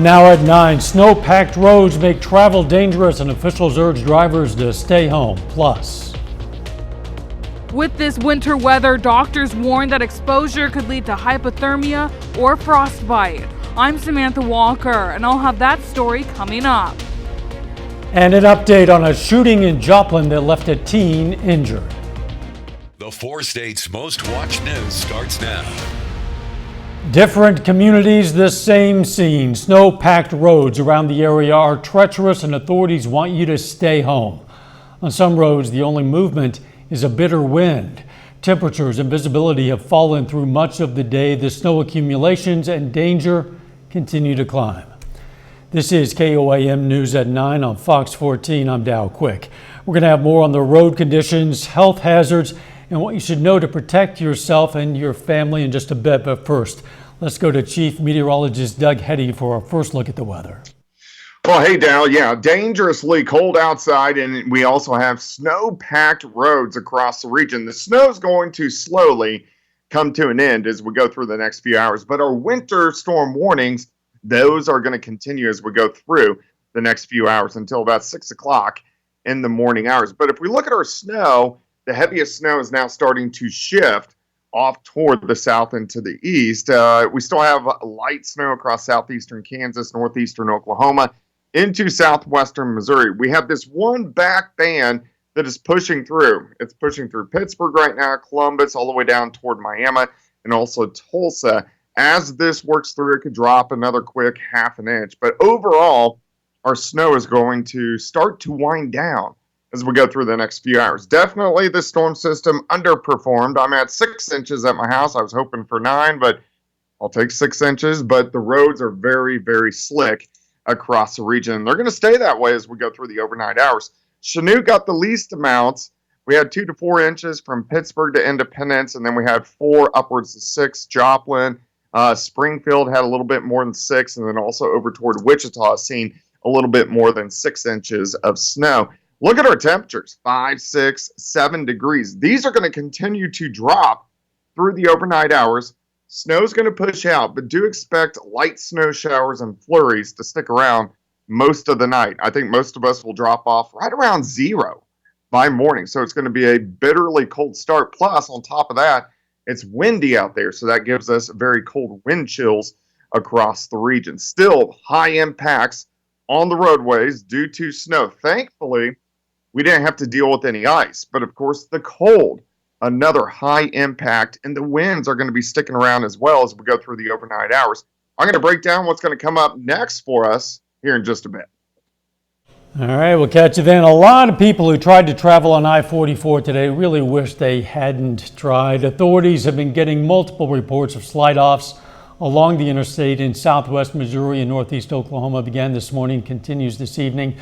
Now at 9, snow-packed roads make travel dangerous and officials urge drivers to stay home. Plus, with this winter weather, doctors warn that exposure could lead to hypothermia or frostbite. I'm Samantha Walker, and I'll have that story coming up. and an update on a shooting in Joplin that left a teen injured. The 4 states' most watched news starts now. Different communities, the same scene. Snow-packed roads around the area are treacherous and authorities want you to stay home. On some roads, the only movement is a bitter wind. Temperatures and visibility have fallen through much of the day. The snow accumulations and danger continue to climb. This is KOAM News at 9 on Fox 14. I'm Dow Quick. We're going to have more on the road conditions, health hazards, and what you should know to protect yourself and your family in just a bit. But first, let's go to Chief Meteorologist Doug Hetty for our first look at the weather. Well, hey, Dal, yeah, dangerously cold outside, and we also have snow-packed roads across the region. The snow is going to slowly come to an end as we go through the next few hours, but our winter storm warnings, those are going to continue as we go through the next few hours until about 6 o'clock in the morning hours. But if we look at our snow, the heaviest snow is now starting to shift off toward the south and to the east. We still have light snow across southeastern Kansas, northeastern Oklahoma, into southwestern Missouri. We have this one back band that is pushing through. It's pushing through Pittsburgh right now, Columbus, all the way down toward Miami, and also Tulsa. As this works through, it could drop another quick half an inch. But overall, our snow is going to start to wind down as we go through the next few hours. Definitely the storm system underperformed. I'm at 6 inches at my house. I was hoping for 9, but I'll take 6 inches. But the roads are very, very slick across the region. They're going to stay that way as we go through the overnight hours. Chanute got the least amounts. We had 2 to 4 inches from Pittsburgh to Independence, and then we had 4 upwards to 6. Joplin, Springfield had a little bit more than 6, and then also over toward Wichita seeing a little bit more than 6 inches of snow. Look at our temperatures, 5, 6, 7 degrees. These are going to continue to drop through the overnight hours. Snow's going to push out, but do expect light snow showers and flurries to stick around most of the night. I think most of us will drop off right around 0 by morning. So it's going to be a bitterly cold start. Plus, on top of that, it's windy out there. So that gives us very cold wind chills across the region. Still high impacts on the roadways due to snow. Thankfully, we didn't have to deal with any ice. But of course, the cold, another high impact, and the winds are going to be sticking around as well as we go through the overnight hours. I'm going to break down what's going to come up next for us here in just a bit. All right, we'll catch you then. A lot of people who tried to travel on I-44 today really wish they hadn't tried. Authorities have been getting multiple reports of slide-offs along the interstate in southwest Missouri and northeast Oklahoma. Began this morning, continues this evening.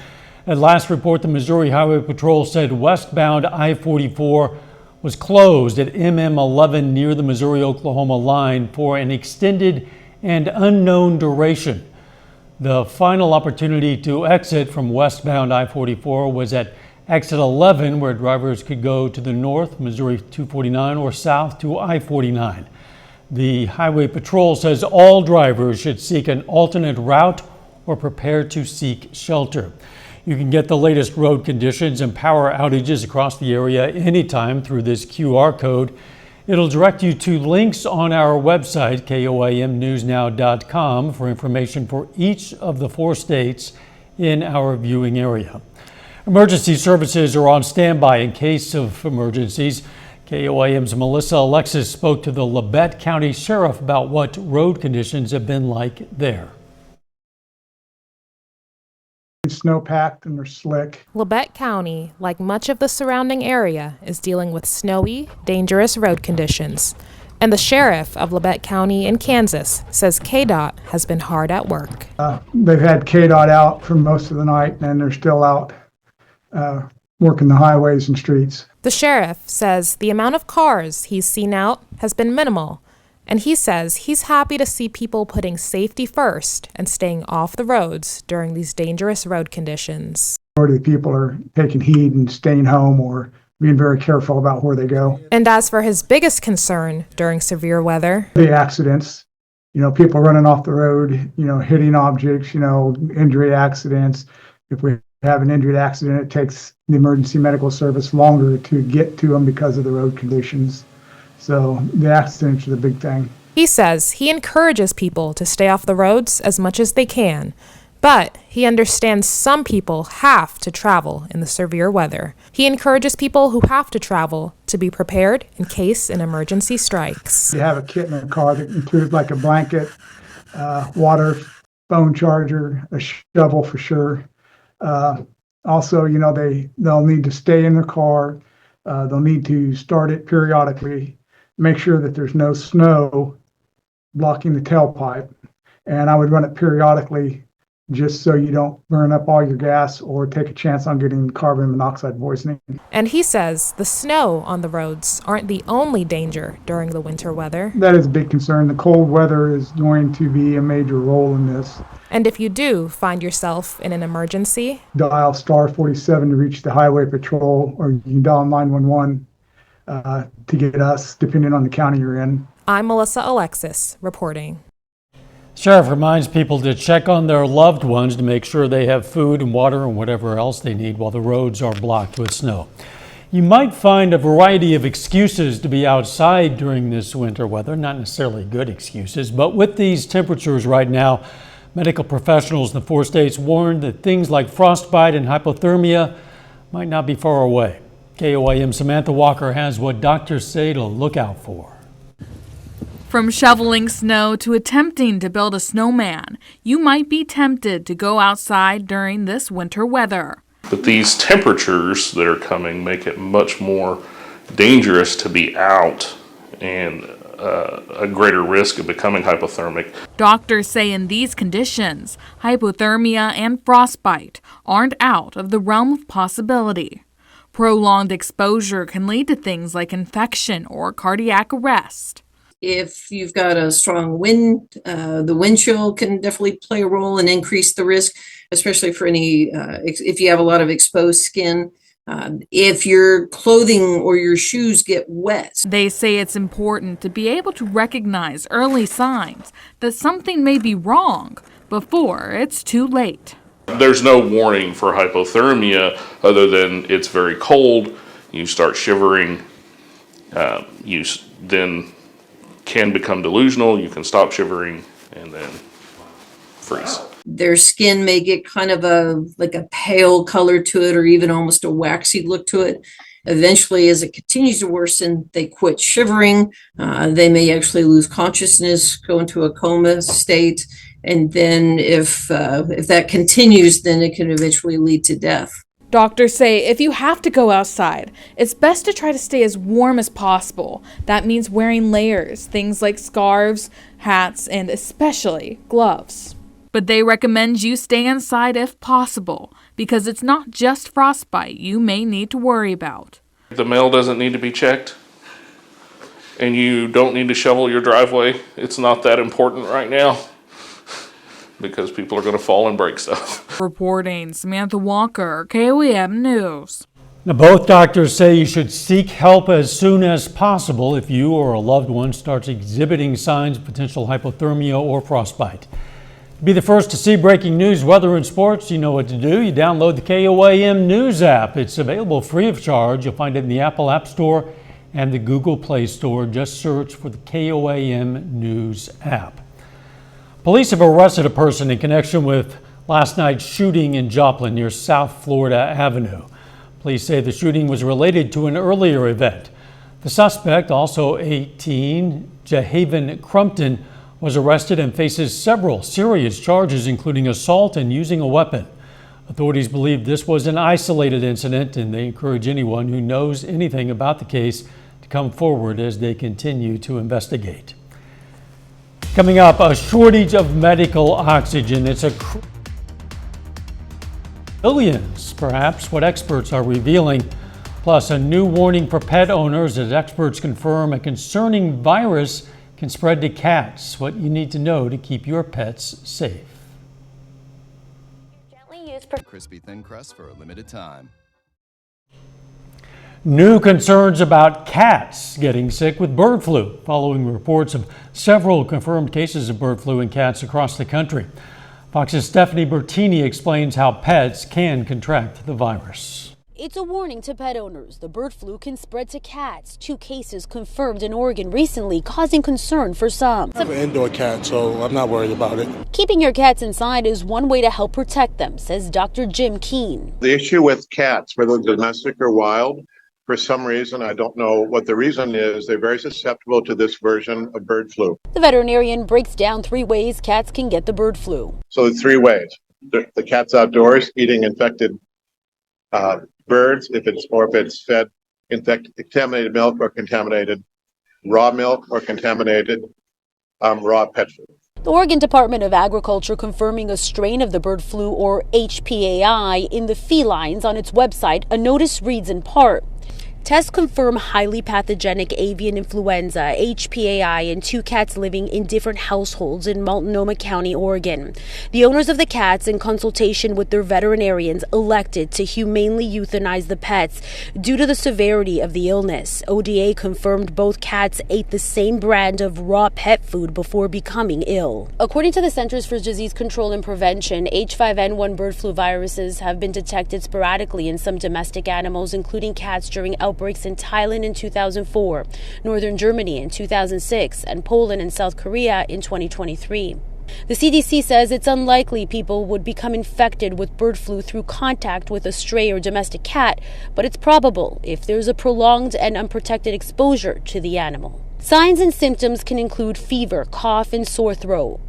At last report, the Missouri Highway Patrol said westbound I-44 was closed at MM11 near the Missouri-Oklahoma line for an extended and unknown duration. The final opportunity to exit from westbound I-44 was at exit 11, where drivers could go to the north, Missouri 249, or south to I-49. The Highway Patrol says all drivers should seek an alternate route or prepare to seek shelter. You can get the latest road conditions and power outages across the area anytime through this QR code. It'll direct you to links on our website, KOAMnewsnow.com, for information for each of the 4 states in our viewing area. Emergency services are on standby in case of emergencies. KOAM's Melissa Alexis spoke to the Labette County Sheriff about what road conditions have been like there. Snow-packed and they're slick. Labette County, like much of the surrounding area, is dealing with snowy, dangerous road conditions. And the sheriff of Labette County in Kansas says KDOT has been hard at work. They've had KDOT out for most of the night, and they're still out working the highways and streets. The sheriff says the amount of cars he's seen out has been minimal, and he says he's happy to see people putting safety first and staying off the roads during these dangerous road conditions. The majority of people are taking heed and staying home or being very careful about where they go. And as for his biggest concern during severe weather, the accidents. people running off the road, hitting objects, injury accidents. If we have an injury accident, it takes the emergency medical service longer to get to them because of the road conditions. So the accidents are the big thing. He says he encourages people to stay off the roads as much as they can, but he understands some people have to travel in the severe weather. He encourages people who have to travel to be prepared in case an emergency strikes. You have a kit in a car that includes like a blanket, water, phone charger, a shovel for sure. Also, they'll need to stay in their car. They'll need to start it periodically, make sure that there's no snow blocking the tailpipe. And I would run it periodically just so you don't burn up all your gas or take a chance on getting carbon monoxide poisoning. And he says the snow on the roads aren't the only danger during the winter weather. That is a big concern. The cold weather is going to be a major role in this. And if you do find yourself in an emergency, dial star 47 to reach the highway patrol, or you can dial 911 to get us, depending on the county you're in. I'm Melissa Alexis reporting. Sheriff reminds people to check on their loved ones to make sure they have food and water and whatever else they need while the roads are blocked with snow. You might find a variety of excuses to be outside during this winter weather, not necessarily good excuses, but with these temperatures right now, medical professionals in the 4 states warned that things like frostbite and hypothermia might not be far away. KOAM Samantha Walker has what doctors say to look out for. From shoveling snow to attempting to build a snowman, you might be tempted to go outside during this winter weather. But these temperatures that are coming make it much more dangerous to be out and a greater risk of becoming hypothermic. Doctors say in these conditions, hypothermia and frostbite aren't out of the realm of possibility. Prolonged exposure can lead to things like infection or cardiac arrest. If you've got a strong wind, the wind chill can definitely play a role and increase the risk, especially for if you have a lot of exposed skin. If your clothing or your shoes get wet. They say it's important to be able to recognize early signs that something may be wrong before it's too late. There's no warning for hypothermia other than it's very cold, you start shivering, you then can become delusional, you can stop shivering and then freeze. Their skin may get kind of a pale color to it or even almost a waxy look to it. Eventually, as it continues to worsen, they quit shivering. They may actually lose consciousness, go into a coma state. And then if that continues, then it can eventually lead to death. Doctors say if you have to go outside, it's best to try to stay as warm as possible. That means wearing layers, things like scarves, hats, and especially gloves. But they recommend you stay inside if possible, because it's not just frostbite you may need to worry about. The mail doesn't need to be checked, and you don't need to shovel your driveway. It's not that important right now, because people are going to fall and break stuff. Reporting, Samantha Walker, KOAM News. Now, both doctors say you should seek help as soon as possible if you or a loved one starts exhibiting signs of potential hypothermia or frostbite. To be the first to see breaking news, weather, and sports, you know what to do. You download the KOAM News app. It's available free of charge. You'll find it in the Apple App Store and the Google Play Store. Just search for the KOAM News app. Police have arrested a person in connection with last night's shooting in Joplin near South Florida Avenue. Police say the shooting was related to an earlier event. The suspect, also 18, Jahaven Crumpton, was arrested and faces several serious charges, including assault and using a weapon. Authorities believe this was an isolated incident, and they encourage anyone who knows anything about the case to come forward as they continue to investigate. Coming up, a shortage of medical oxygen. It's billions, perhaps, what experts are revealing. Plus, a new warning for pet owners as experts confirm a concerning virus can spread to cats. What you need to know to keep your pets safe. Crispy thin crust for a limited time. New concerns about cats getting sick with bird flu following reports of several confirmed cases of bird flu in cats across the country. Fox's Stephanie Bertini explains how pets can contract the virus. It's a warning to pet owners. The bird flu can spread to cats. 2 cases confirmed in Oregon recently, causing concern for some. I have an indoor cat, so I'm not worried about it. Keeping your cats inside is one way to help protect them, says Dr. Jim Keene. The issue with cats, whether domestic or wild, for some reason, I don't know what the reason is, they're very susceptible to this version of bird flu. The veterinarian breaks down 3 ways cats can get the bird flu. So the 3 ways. The cat's outdoors eating infected birds, if it's fed contaminated milk or contaminated raw milk or contaminated raw pet food. The Oregon Department of Agriculture confirming a strain of the bird flu, or HPAI, in the felines on its website. A notice reads in part, tests confirm highly pathogenic avian influenza, HPAI, in 2 cats living in different households in Multnomah County, Oregon. The owners of the cats, in consultation with their veterinarians, elected to humanely euthanize the pets due to the severity of the illness. ODA confirmed both cats ate the same brand of raw pet food before becoming ill. According to the Centers for Disease Control and Prevention, H5N1 bird flu viruses have been detected sporadically in some domestic animals, including cats, during outbreaks in Thailand in 2004, northern Germany in 2006, and Poland and South Korea in 2023. The CDC says it's unlikely people would become infected with bird flu through contact with a stray or domestic cat, but it's probable if there's a prolonged and unprotected exposure to the animal. Signs and symptoms can include fever, cough, and sore throat.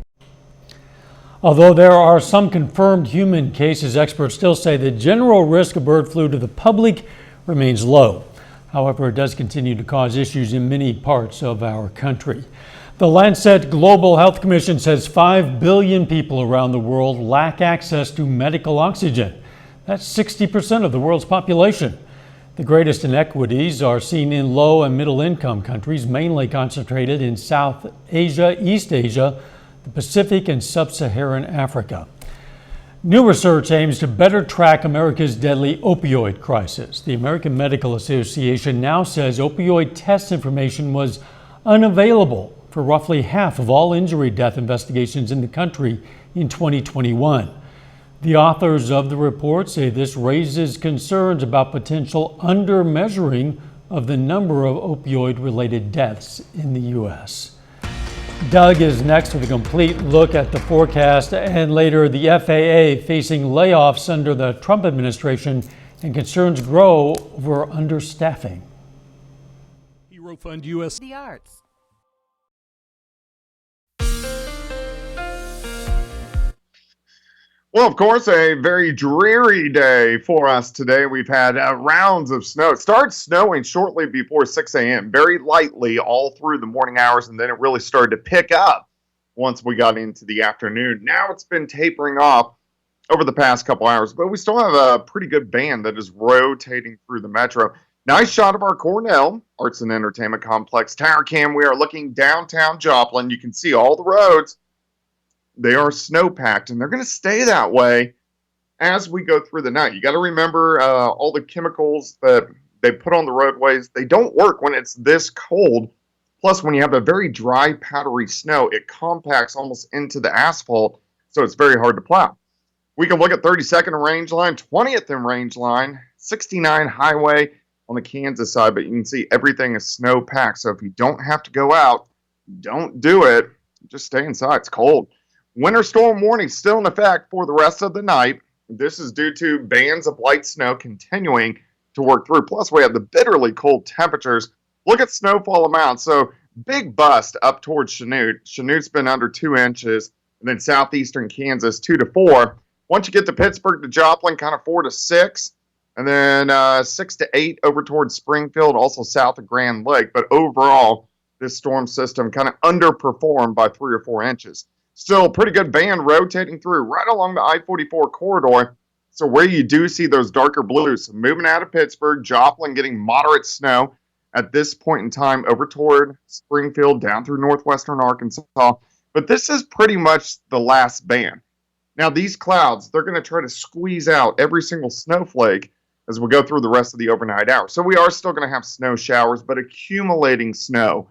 Although there are some confirmed human cases, experts still say the general risk of bird flu to the public remains low. However, it does continue to cause issues in many parts of our country. The Lancet Global Health Commission says 5 billion people around the world lack access to medical oxygen. That's 60% of the world's population. The greatest inequities are seen in low and middle income countries, mainly concentrated in South Asia, East Asia, the Pacific, and Sub-Saharan Africa. New research aims to better track America's deadly opioid crisis. The American Medical Association now says opioid test information was unavailable for roughly half of all injury death investigations in the country in 2021. The authors of the report say this raises concerns about potential under-measuring of the number of opioid-related deaths in the U.S. Doug is next with a complete look at the forecast, and later the FAA facing layoffs under the Trump administration and concerns grow over understaffing. Hero Fund US. The arts. Well, of course, a very dreary day for us today. We've had rounds of snow. It started snowing shortly before 6 a.m., very lightly all through the morning hours, and then it really started to pick up once we got into the afternoon. Now it's been tapering off over the past couple hours, but we still have a pretty good band that is rotating through the metro. Nice shot of our Cornell Arts and Entertainment Complex tower cam. We are looking downtown Joplin. You can see all the roads. They are snow-packed, and they're going to stay that way as we go through the night. You got to remember all the chemicals that they put on the roadways. They don't work when it's this cold. Plus, when you have a very dry, powdery snow, it compacts almost into the asphalt, so it's very hard to plow. We can look at 32nd and Range Line, 20th and Range Line, 69 Highway on the Kansas side, but you can see everything is snow-packed. So if you don't have to go out, don't do it. Just stay inside. It's cold. Winter storm warning still in effect for the rest of the night. This is due to bands of light snow continuing to work through. Plus, we have the bitterly cold temperatures. Look at snowfall amounts. So, big bust up towards Chanute. Chanute's been under 2 inches. And then southeastern Kansas, 2 to 4. Once you get to Pittsburgh to Joplin, kind of 4 to 6. And then 6 to 8 over towards Springfield, also south of Grand Lake. But overall, this storm system kind of underperformed by 3 or 4 inches. Still a pretty good band rotating through right along the I-44 corridor. So where you do see those darker blues, so moving out of Pittsburgh, Joplin getting moderate snow at this point in time over toward Springfield, down through northwestern Arkansas. But this is pretty much the last band. Now these clouds, they're going to try to squeeze out every single snowflake as we go through the rest of the overnight hours. So we are still going to have snow showers, but accumulating snow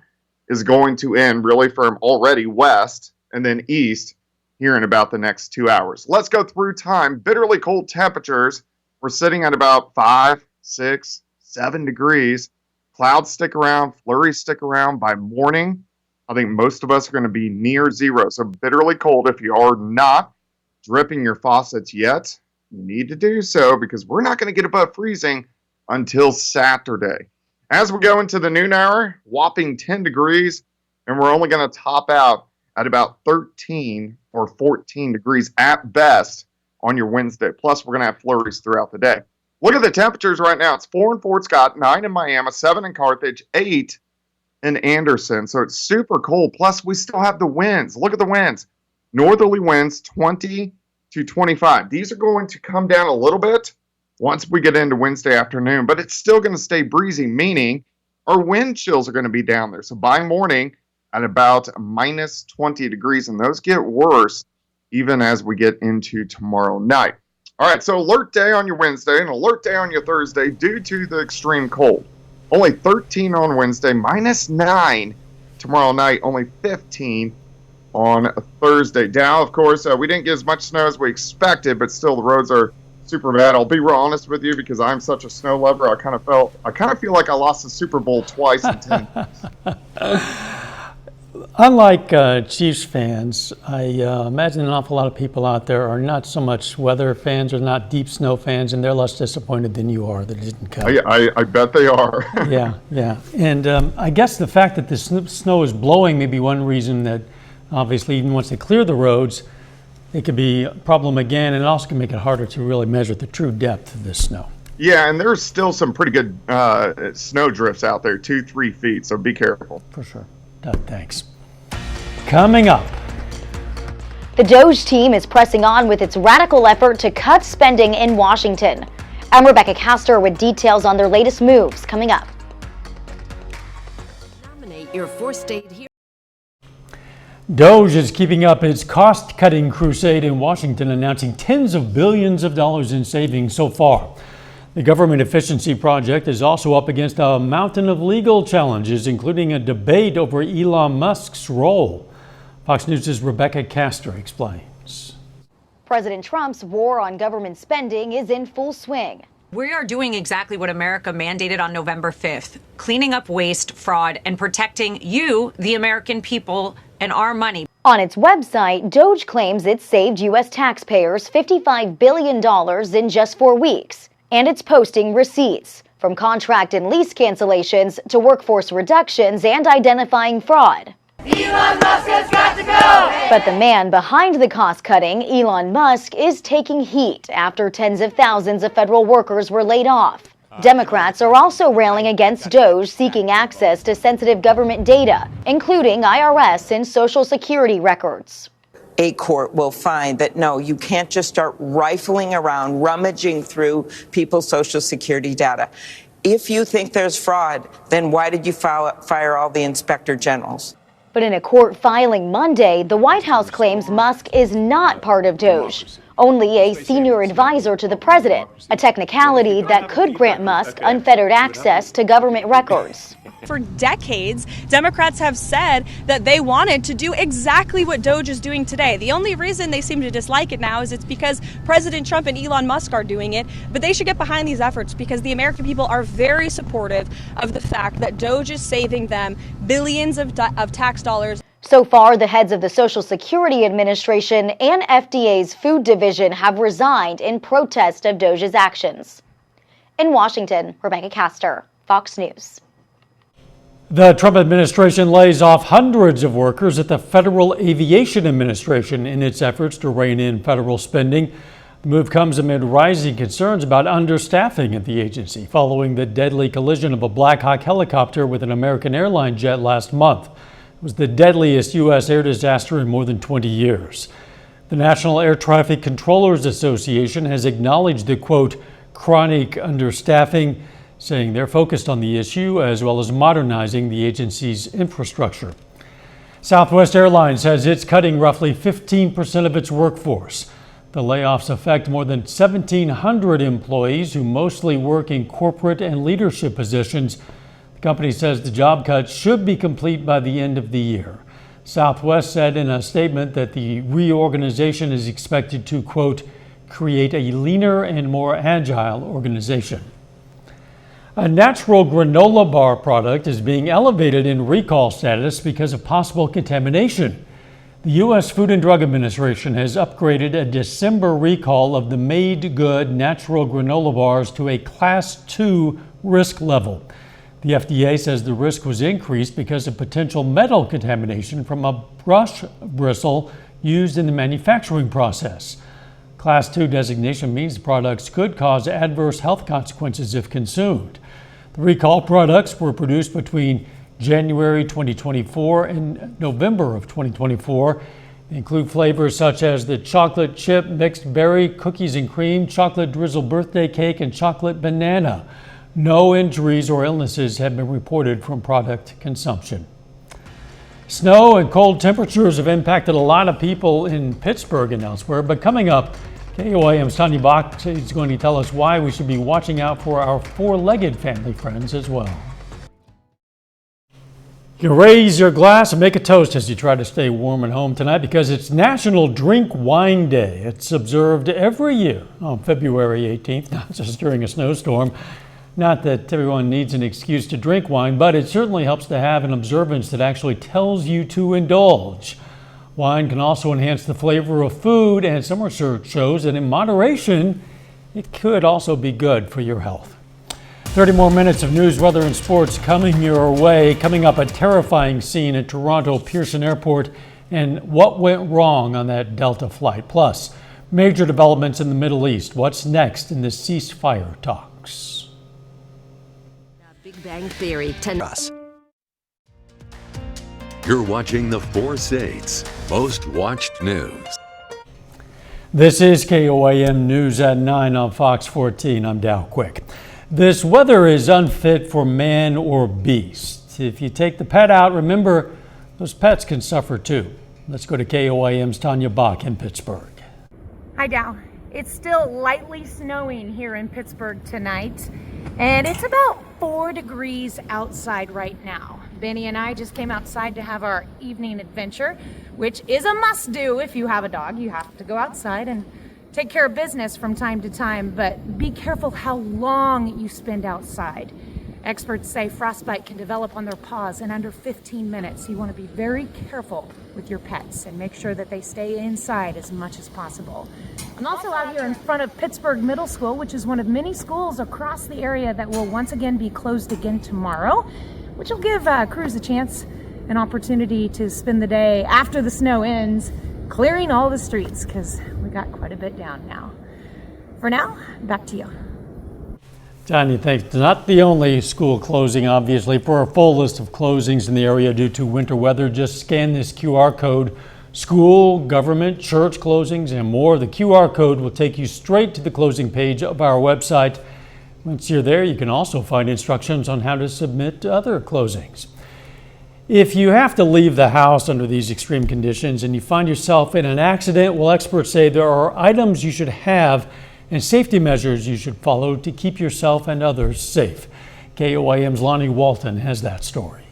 is going to end really from already west and then east here in about the next 2 hours. Let's go through time. Bitterly cold temperatures. We're sitting at about 5, 6, 7 degrees. Clouds stick around, flurries stick around by morning. I think most of us are going to be near zero. So bitterly cold. If you are not dripping your faucets yet, you need to do so because we're not going to get above freezing until Saturday. As we go into the noon hour, whopping 10 degrees, and we're only going to top out at about 13 or 14 degrees at best on your Wednesday. Plus, we're going to have flurries throughout the day. Look at the temperatures right now. It's 4 in Fort Scott, 9 in Miami, 7 in Carthage, 8 in Anderson. So it's super cold. Plus, we still have the winds. Look at the winds. Northerly winds, 20 to 25. These are going to come down a little bit once we get into Wednesday afternoon, but it's still going to stay breezy, meaning our wind chills are going to be down there. So by morning at about minus 20 degrees, and those get worse even as we get into tomorrow night. All right, so alert day on your Wednesday and alert day on your Thursday due to the extreme cold. Only 13 on Wednesday, minus 9 tomorrow night, only 15 on Thursday. Dow, of course, we didn't get as much snow as we expected, but still the roads are super bad. I'll be real honest with you because I'm such a snow lover. I kind of feel like I lost the Super Bowl twice in 10 years. Unlike Chiefs fans, I imagine an awful lot of people out there are not so much weather fans or not deep snow fans, and they're less disappointed than you are that it didn't come. I bet they are. Yeah. And I guess the fact that the snow is blowing may be one reason that obviously even once they clear the roads, it could be a problem again, and it also can make it harder to really measure the true depth of this snow. Yeah, and there's still some pretty good snow drifts out there, 2-3 feet, so be careful. For sure. Thanks. Coming up. The DOGE team is pressing on with its radical effort to cut spending in Washington. I'm Rebecca Castor with details on their latest moves coming up. Nominate your four-state hero. DOGE is keeping up its cost-cutting crusade in Washington, announcing tens of billions of dollars in savings so far. The Government Efficiency Project is also up against a mountain of legal challenges, including a debate over Elon Musk's role. Fox News' Rebecca Castor explains. President Trump's war on government spending is in full swing. We are doing exactly what America mandated on November 5th, cleaning up waste, fraud, and protecting you, the American people, and our money. On its website, DOGE claims it saved U.S. taxpayers $55 billion in just 4 weeks. And it's posting receipts, from contract and lease cancellations to workforce reductions and identifying fraud. Elon Musk has got to go! But the man behind the cost-cutting, Elon Musk, is taking heat after tens of thousands of federal workers were laid off. Democrats are also railing against DOGE seeking access to sensitive government data, including IRS and Social Security records. A court will find that, no, you can't just start rifling around, rummaging through people's Social Security data. If you think there's fraud, then why did you fire all the inspector generals? But in a court filing Monday, the White House claims Musk is not part of DOGE, only a senior advisor to the president, a technicality that could grant Musk unfettered access to government records. For decades, Democrats have said that they wanted to do exactly what DOGE is doing today. The only reason they seem to dislike it now is it's because President Trump and Elon Musk are doing it, but they should get behind these efforts because the American people are very supportive of the fact that DOGE is saving them billions of tax dollars. So far, the heads of the Social Security Administration and FDA's Food Division have resigned in protest of DOGE's actions. In Washington, Rebecca Castor, Fox News. The Trump administration lays off hundreds of workers at the Federal Aviation Administration in its efforts to rein in federal spending. The move comes amid rising concerns about understaffing at the agency following the deadly collision of a Black Hawk helicopter with an American airline jet last month. It was the deadliest U.S. air disaster in more than 20 years. The National Air Traffic Controllers Association has acknowledged the, quote, chronic understaffing, saying they're focused on the issue as well as modernizing the agency's infrastructure. Southwest Airlines says it's cutting roughly 15% of its workforce. The layoffs affect more than 1,700 employees who mostly work in corporate and leadership positions. The company says the job cuts should be complete by the end of the year. Southwest said in a statement that the reorganization is expected to, quote, create a leaner and more agile organization. A natural granola bar product is being elevated in recall status because of possible contamination. The U.S. Food and Drug Administration has upgraded a December recall of the Made Good natural granola bars to a Class 2 risk level. The FDA says the risk was increased because of potential metal contamination from a brush bristle used in the manufacturing process. Class 2 designation means the products could cause adverse health consequences if consumed. The recall products were produced between January 2024 and November of 2024. They include flavors such as the chocolate chip mixed berry cookies and cream, chocolate drizzle birthday cake, and chocolate banana. No injuries or illnesses have been reported from product consumption. Snow and cold temperatures have impacted a lot of people in Pittsburgh and elsewhere, but coming up, KOAM's Tanya Bach is going to tell us why we should be watching out for our four-legged family friends as well. You can raise your glass and make a toast as you try to stay warm at home tonight because it's National Drink Wine Day. It's observed every year on February 18th, not just during a snowstorm. Not that everyone needs an excuse to drink wine, but it certainly helps to have an observance that actually tells you to indulge. Wine can also enhance the flavor of food, and some research shows that in moderation, it could also be good for your health. 30 more minutes of news, weather, and sports coming your way. Coming up, a terrifying scene at Toronto Pearson Airport and what went wrong on that Delta flight. Plus, major developments in the Middle East. What's next in the ceasefire talks? Big Bang Theory. You're watching the Four States Most Watched News. This is KOAM News at 9 on Fox 14. I'm Dow Quick. This weather is unfit for man or beast. If you take the pet out, remember, those pets can suffer too. Let's go to KOAM's Tanya Bach in Pittsburgh. Hi, Dow. It's still lightly snowing here in Pittsburgh tonight, and it's about 4 degrees outside right now. Benny and I just came outside to have our evening adventure, which is a must-do if you have a dog. You have to go outside and take care of business from time to time, but be careful how long you spend outside. Experts say frostbite can develop on their paws in under 15 minutes. You want to be very careful with your pets and make sure that they stay inside as much as possible. I'm also out here in front of Pittsburgh Middle School, which is one of many schools across the area that will once again be closed again tomorrow, which will give crews a chance, an opportunity to spend the day after the snow ends, clearing all the streets, because we got quite a bit down now. For now, back to you. Tanya, thanks. It's not the only school closing, obviously. For a full list of closings in the area due to winter weather, just scan this QR code. School, government, church closings, and more. The QR code will take you straight to the closing page of our website. Once you're there, you can also find instructions on how to submit to other closings. If you have to leave the house under these extreme conditions and you find yourself in an accident, well, experts say there are items you should have and safety measures you should follow to keep yourself and others safe. KOAM's Lonnie Walton has that story.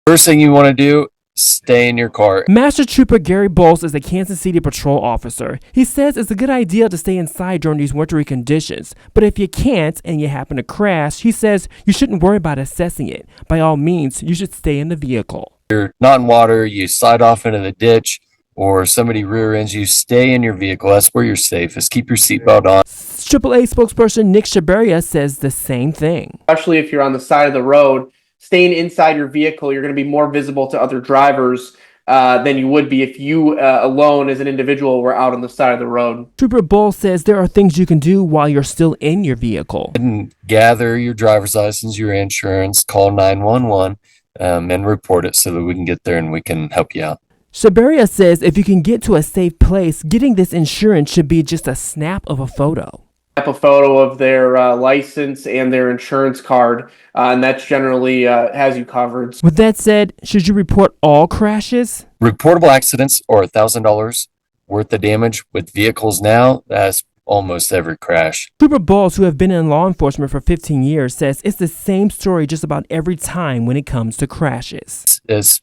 First thing you want to do, stay in your car. Master Trooper Gary Bowles is a Kansas City patrol officer. He says it's a good idea to stay inside during these wintry conditions, but if you can't and you happen to crash, he says you shouldn't worry about assessing it. By all means, you should stay in the vehicle. You're not in water, you slide off into the ditch, or somebody rear ends you, stay in your vehicle. That's where you're safest. Keep your seatbelt on. AAA spokesperson Nick Shabaria says the same thing. Especially if you're on the side of the road, staying inside your vehicle, you're going to be more visible to other drivers than you would be if you alone as an individual were out on the side of the road. Trooper Bull says there are things you can do while you're still in your vehicle. And gather your driver's license, your insurance, call 911, and report it so that we can get there and we can help you out. Shabaria says if you can get to a safe place, getting this insurance should be just a snap of a photo. A photo of their license and their insurance card, and that's generally has you covered. With that said, should you report all crashes? Reportable accidents are $1,000. worth of damage. With vehicles now, that's almost every crash. Trooper Bowles, who have been in law enforcement for 15 years, says it's the same story just about every time when it comes to crashes. It's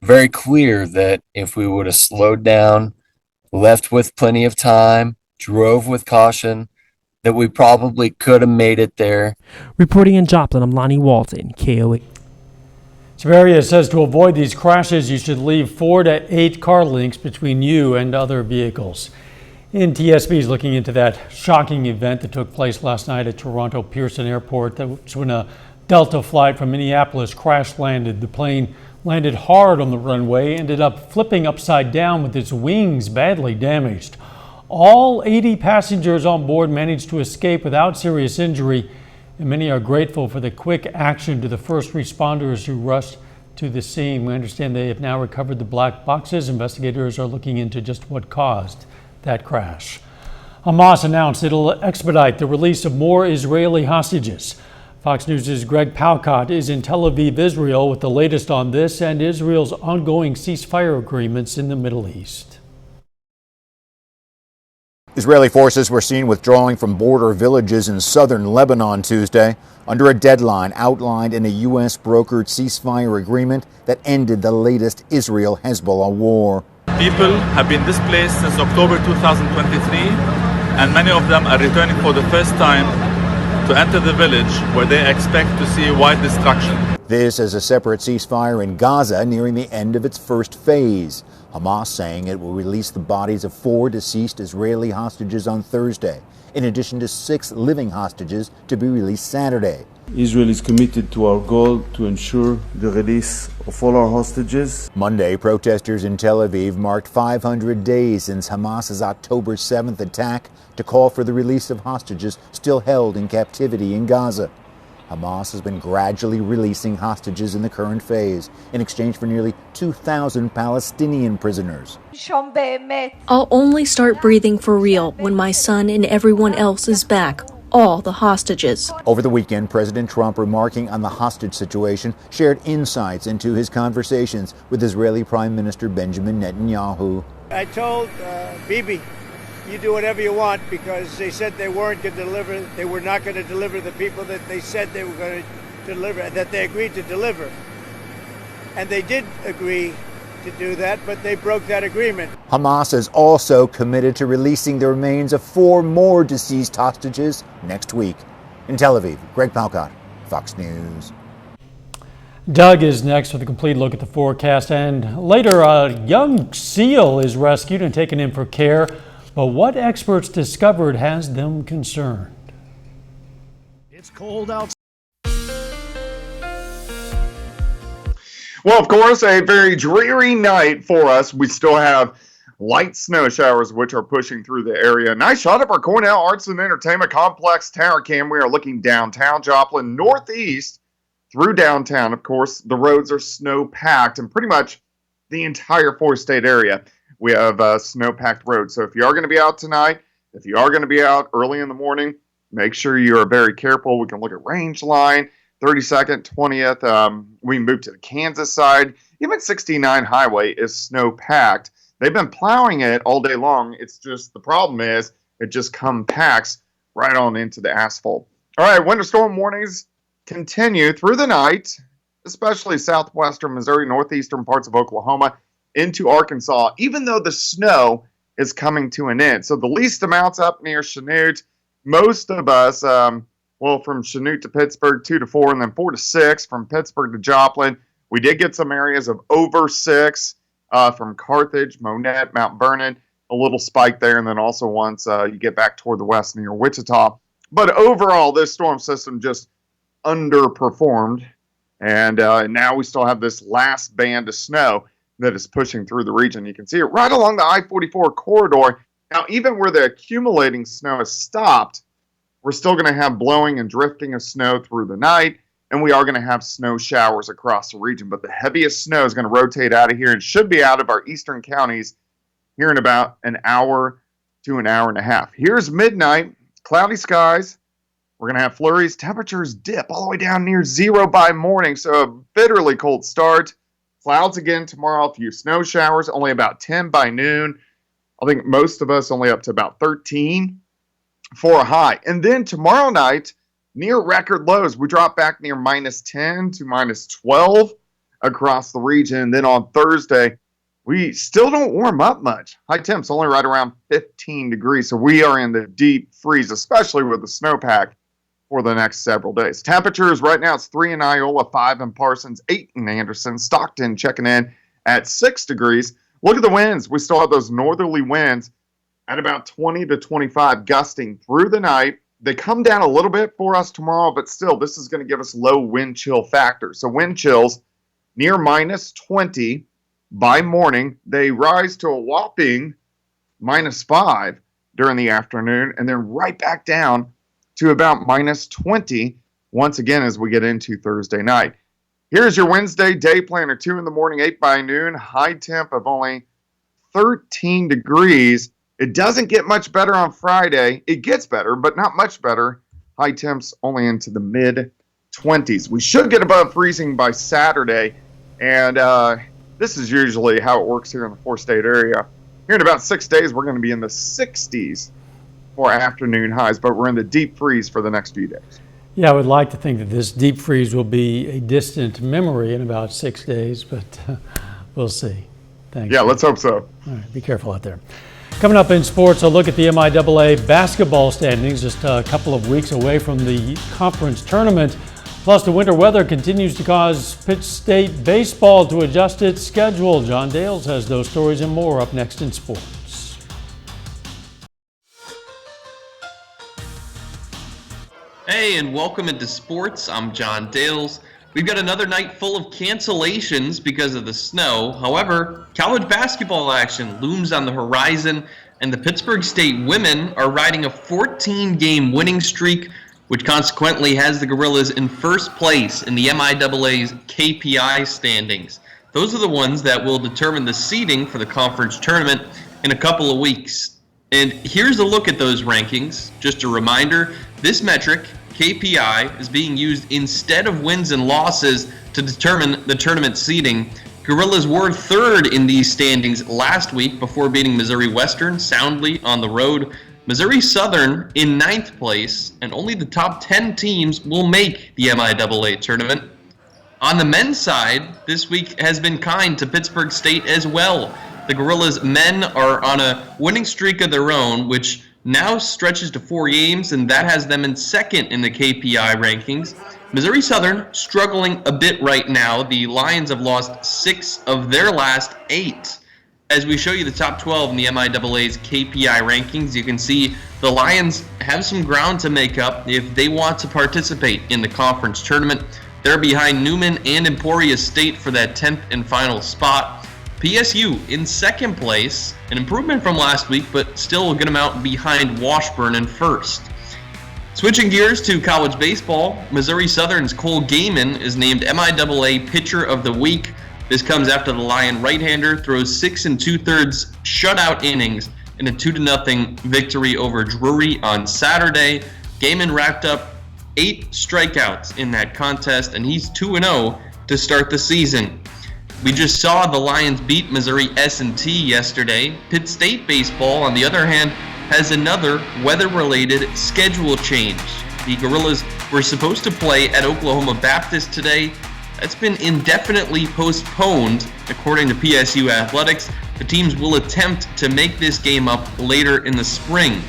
very clear that if we would have slowed down, left with plenty of time, drove with caution, that we probably could have made it there. Reporting in Joplin, I'm Lonnie Walton, KOA. Severia says to avoid these crashes, you should leave 4 to 8 car links between you and other vehicles. NTSB is looking into that shocking event that took place last night at Toronto Pearson Airport. That's when a Delta flight from Minneapolis crash landed. The plane landed hard on the runway, ended up flipping upside down with its wings badly damaged. All 80 passengers on board managed to escape without serious injury, and many are grateful for the quick action to the first responders who rushed to the scene. We understand they have now recovered the black boxes. Investigators are looking into just what caused that crash. Hamas announced it'll expedite the release of more Israeli hostages. Fox News' Greg Palcott is in Tel Aviv, Israel, with the latest on this and Israel's ongoing ceasefire agreements in the Middle East. Israeli forces were seen withdrawing from border villages in southern Lebanon Tuesday under a deadline outlined in a U.S. brokered ceasefire agreement that ended the latest Israel-Hezbollah war. People have been displaced since October 2023, and many of them are returning for the first time to enter the village where they expect to see wide destruction. This is a separate ceasefire in Gaza nearing the end of its first phase. Hamas saying it will release the bodies of 4 deceased Israeli hostages on Thursday, in addition to 6 living hostages to be released Saturday. Israel is committed to our goal to ensure the release of all our hostages. Monday, protesters in Tel Aviv marked 500 days since Hamas's October 7th attack to call for the release of hostages still held in captivity in Gaza. Hamas has been gradually releasing hostages in the current phase in exchange for nearly 2,000 Palestinian prisoners. I'll only start breathing for real when my son and everyone else is back. All the hostages. Over the weekend, President Trump, remarking on the hostage situation, shared insights into his conversations with Israeli Prime Minister Benjamin Netanyahu. I told Bibi, you do whatever you want, because they said they weren't going to deliver, they were not going to deliver the people that they said they were going to deliver, that they agreed to deliver. And they did agree to do that, but they broke that agreement. Hamas is also committed to releasing the remains of 4 more deceased hostages next week. In Tel Aviv, Greg Palcott, Fox News. Doug is next with a complete look at the forecast, and later a young seal is rescued and taken in for care, but what experts discovered has them concerned. It's cold outside. Well, of course, a very dreary night for us. We still have light snow showers, which are pushing through the area. Nice shot of our Cornell Arts and Entertainment Complex tower cam. We are looking downtown Joplin, northeast through downtown. Of course, the roads are snow-packed, and pretty much the entire four-state area, we have snow-packed roads. So if you are going to be out tonight, if you are going to be out early in the morning, make sure you are very careful. We can look at range line. 32nd, 20th, we moved to the Kansas side. Even 69 highway is snow-packed. They've been plowing it all day long. It's just, the problem is, it just compacts right on into the asphalt. All right, winter storm warnings continue through the night, especially southwestern Missouri, northeastern parts of Oklahoma, into Arkansas, even though the snow is coming to an end. So the least amounts up near Chanute. Most of us, well, from Chanute to Pittsburgh, 2 to 4, and then 4 to 6 from Pittsburgh to Joplin. We did get some areas of over 6 from Carthage, Monette, Mount Vernon, a little spike there, and then also once you get back toward the west near Wichita. But overall, this storm system just underperformed, and now we still have this last band of snow that is pushing through the region. You can see it right along the I-44 corridor. Now, even where the accumulating snow has stopped, we're still going to have blowing and drifting of snow through the night, and we are going to have snow showers across the region. But the heaviest snow is going to rotate out of here and should be out of our eastern counties here in about an hour to an hour and a half. Here's midnight, cloudy skies. We're going to have flurries. Temperatures dip all the way down near 0 by morning, so a bitterly cold start. Clouds again tomorrow, a few snow showers, only about 10 by noon. I think most of us only up to about 13 for a high. And then tomorrow night, near record lows. We drop back near -10 to -12 across the region. And then on Thursday, we still don't warm up much. High temps only right around 15 degrees. So we are in the deep freeze, especially with the snowpack for the next several days. Temperatures right now, it's 3 in Iola, 5 in Parsons, 8 in Anderson. Stockton checking in at 6 degrees. Look at the winds. We still have those northerly winds at about 20 to 25 gusting through the night. They come down a little bit for us tomorrow, but still, this is going to give us low wind chill factor. So wind chills near -20 by morning. They rise to a whopping -5 during the afternoon, and then right back down to about -20 once again as we get into Thursday night. Here's your Wednesday day planner. 2 in the morning, 8 by noon. High temp of only 13 degrees. It doesn't get much better on Friday. It gets better, but not much better. High temps only into the mid-20s. We should get above freezing by Saturday, and this is usually how it works here in the 4-state area. Here in about 6 days, we're going to be in the 60s for afternoon highs, but we're in the deep freeze for the next few days. Yeah, I would like to think that this deep freeze will be a distant memory in about 6 days, but we'll see. Thanks. Yeah, let's hope so. All right, be careful out there. Coming up in sports, a look at the MIAA basketball standings, just a couple of weeks away from the conference tournament. Plus, the winter weather continues to cause Pitt State baseball to adjust its schedule. John Dales has those stories and more up next in sports. Hey, and welcome into sports. I'm John Dales. We've got another night full of cancellations because of the snow. However, college basketball action looms on the horizon, and the Pittsburgh State women are riding a 14-game winning streak, which consequently has the Gorillas in first place in the MIAA's KPI standings. Those are the ones that will determine the seeding for the conference tournament in a couple of weeks. And here's a look at those rankings. Just a reminder, this metric, KPI, is being used instead of wins and losses to determine the tournament seeding. Gorillas were third in these standings last week before beating Missouri Western soundly on the road. Missouri Southern in 9th place, and only the top 10 teams will make the MIAA tournament. On the men's side, this week has been kind to Pittsburgh State as well. The Gorillas men are on a winning streak of their own, which now stretches to 4 games, and that has them in second in the KPI rankings. Missouri Southern struggling a bit right now. The Lions have lost 6 of their last 8. As we show you the top 12 in the MIAA's KPI rankings, you can see the Lions have some ground to make up if they want to participate in the conference tournament. They're behind Newman and Emporia State for that 10th and final spot. PSU in second place, an improvement from last week, but still a good amount behind Washburn in first. Switching gears to college baseball, Missouri Southern's Cole Gaiman is named MIAA Pitcher of the Week. This comes after the Lion right-hander throws 6 2/3 shutout innings in a 2-0 victory over Drury on Saturday. Gaiman racked up 8 strikeouts in that contest, and he's 2-0 to start the season. We just saw the Lions beat Missouri S&T yesterday. Pitt State baseball, on the other hand, has another weather-related schedule change. The Gorillas were supposed to play at Oklahoma Baptist today. That's been indefinitely postponed. According to PSU Athletics, the teams will attempt to make this game up later in the spring.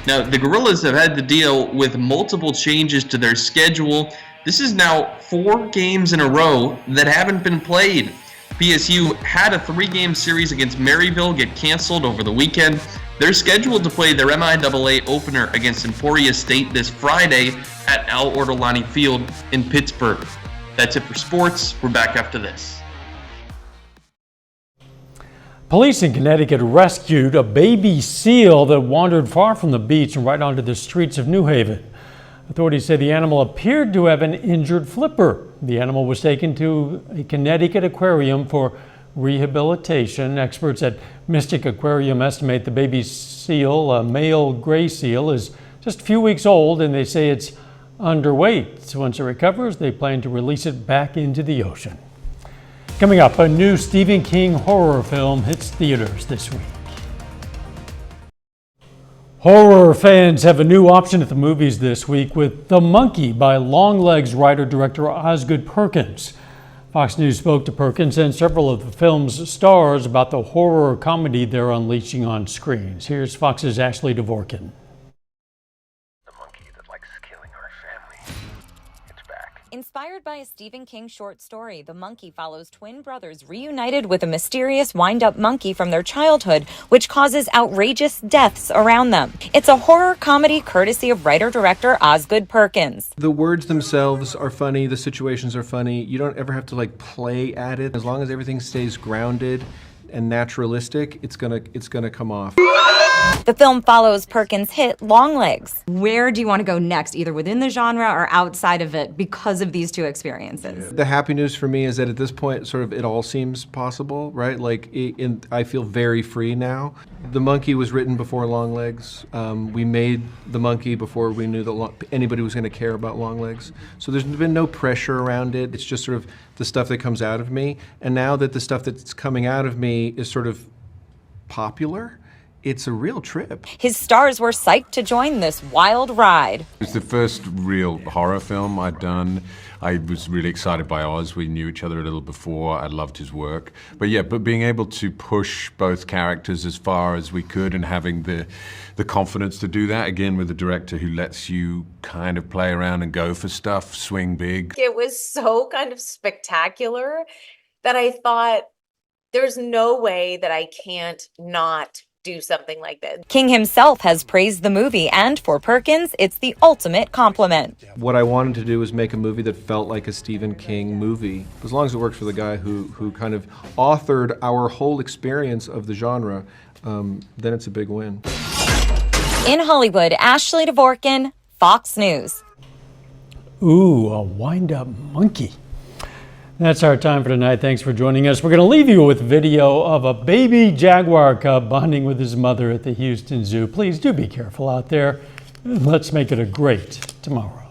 Now, the Gorillas have had to deal with multiple changes to their schedule. This is now 4 games in a row that haven't been played. PSU had a 3-game series against Maryville get canceled over the weekend. They're scheduled to play their MIAA opener against Emporia State this Friday at Al Ortolani Field in Pittsburgh. That's it for sports. We're back after this. Police in Connecticut rescued a baby seal that wandered far from the beach and right onto the streets of New Haven. Authorities say the animal appeared to have an injured flipper. The animal was taken to a Connecticut aquarium for rehabilitation. Experts at Mystic Aquarium estimate the baby seal, a male gray seal, is just a few weeks old, and they say it's underweight. So once it recovers, they plan to release it back into the ocean. Coming up, a new Stephen King horror film hits theaters this week. Horror fans have a new option at the movies this week with The Monkey by Longlegs writer-director Osgood Perkins. Fox News spoke to Perkins and several of the film's stars about the horror comedy they're unleashing on screens. Here's Fox's Ashley Dvorkin. Inspired by a Stephen King short story, The Monkey follows twin brothers reunited with a mysterious wind-up monkey from their childhood, which causes outrageous deaths around them. It's a horror comedy courtesy of writer-director Osgood Perkins. The words themselves are funny, the situations are funny. You don't ever have to play at it. As long as everything stays grounded and naturalistic, it's gonna come off. The film follows Perkins' hit Longlegs. Where do you want to go next, either within the genre or outside of it, because of these two experiences? The happy news for me is that at this point, sort of, it all seems possible, right? I feel very free now. The Monkey was written before Longlegs. We made The Monkey before we knew that anybody was going to care about Longlegs. So there's been no pressure around it. It's just sort of the stuff that comes out of me. And now that the stuff that's coming out of me is sort of popular, it's a real trip. His stars were psyched to join this wild ride. It's the first real horror film I'd done. I was really excited by Oz. We knew each other a little before. I loved his work. But being able to push both characters as far as we could and having the confidence to do that, again, with a director who lets you kind of play around and go for stuff, swing big. It was so kind of spectacular that I thought, there's no way that I can't not do something like that. King himself has praised the movie, and for Perkins, it's the ultimate compliment. What I wanted to do was make a movie that felt like a Stephen King movie. As long as it worked for the guy who kind of authored our whole experience of the genre, then it's a big win. In Hollywood, Ashley Dvorkin, Fox News. Ooh, a wind-up monkey. That's our time for tonight. Thanks for joining us. We're going to leave you with video of a baby jaguar cub bonding with his mother at the Houston Zoo. Please do be careful out there. Let's make it a great tomorrow.